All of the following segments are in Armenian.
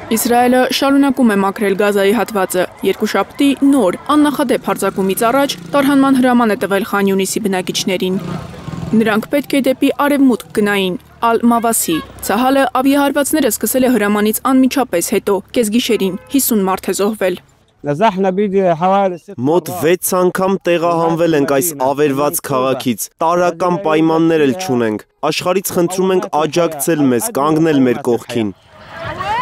Իսրայելը շարունակում է մաքրել Գազայի հատվածը, երկուշաբթի նոր, աննախադեպ հարձակումից առաջ տարհանման հրաման է տվել Խան Յունիսի բնակիչներին։ Նրանք պետք է դեպի արևմուտք գնային, Ալ-Մավասի։ Ցահալը ավիահարվածները սկսել է հրամանից անմիջապես հետո, կեսգիշերին 50 մարդ է զոհվել։ Մոտ 6 անգամ տեղահանվել ենք այս ավերված քաղաքից, տարրական պայմաններ էլ չունենք, աշխարհից խնդրում ենք աջակցել մեզ, կանգնել մեր կողքին։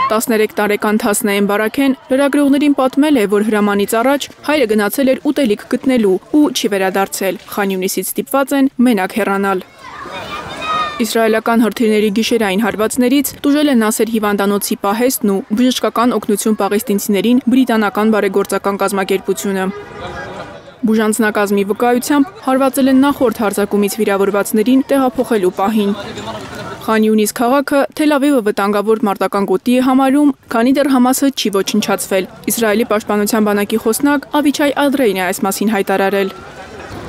13 տարեկան Թասնեյն Բարաքեն լրագրողներին պատմել է, որ հրամանից առաջ հայրը գնացել էր ուտելիք գտնելու ու չի վերադարձել, Խան Յունիսից ստիպված են մենակ հեռանալ։ Իսրայելական հրթիռների գիշերային հարվածներից տուժել է Նասեր հիվանդանոցի պահեստն ու բժշկական օգնություն պաղեստինցիներին բրիտանական բարեգործական կազմակերպությունը։ Բուժանձնակազմի վկայությամբ հարվածել են նախորդ հարձակումից վիրավորվածներին տեղափոխելու պահին։ Խան Յունիս քաղաքը Թել Ավիվը վտանգավոր մարտական գոտի է համարում, քանի դեռ Համասը չի ոչնչացվել։ Իսրայելի պաշտպանության բանակի խոսնակ Ավիչայ Ադրեյն է այս մասին հայտարարել։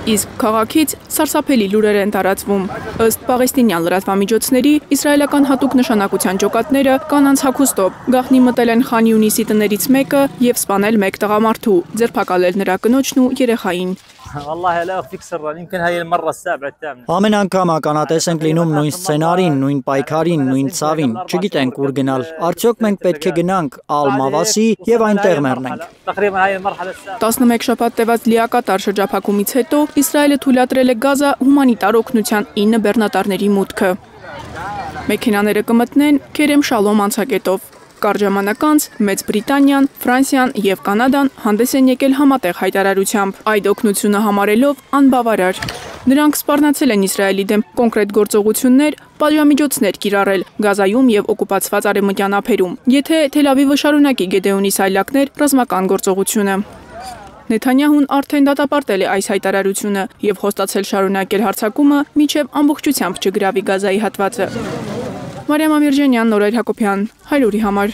Իսկ քաղաքից սարսափելի լուրեր են տարածվում։ Ըստ պաղեստինյան լրատվամիջոցների, իսրայելական հատուկ նշանակության ջոկատները կանանց հագուստով գաղտնի մտել են Խան Յունիսի տներից մեկը եւ սպանել մեկ տղամարդու, ձերբակալել նրա կնոջն ու երեխային։ Ամեն անգամ ականատես ենք լինում նույն սցենարին, նույն պայքարին, նույն ցավին, չգիտենք ուր գնալ։ Արդյոք մենք պետք է գնանք Ալ-Մավասի եւ այնտեղ մեռնենք։ 11 շաբաթ տևած լիակատար շրջափակումից հետո Իսրայելը թույլատրել է Գազա հումանիտար օգնության 9 բեռնատարների մուտքը։ Մեքենաները կմտնեն Քերեմ Շալոմ անցակետով։ Կարճ ժամանակ անց Մեծ Բրիտանիան, Ֆրանսիան եւ Կանադան հանդես են եկել համատեղ հայտարարությամբ, այդ օգնությունը համարելով անբավարար։ Նրանք սպառնացել են Իսրայելի դեմ կոնկրետ գործողություններ, պատժամիջոցներ կիրառել Գազայում եւ օկուպացված արևմտյան ափերում, եթե Թել Ավիվը շարունակի Գեդեոնի սայլակներ ռազմական գործողությունը։ Նեթանյահուն արդեն դատապարտել է այս հայտարարությունը եւ խոստացել շարունակել հարձակումը, մինչեւ ամբողջությամբ չգրավի Գազայի հատվածը։ Մարիամ Ամիրջանյան, Նորայր Հակոբյան, 100-ի համար։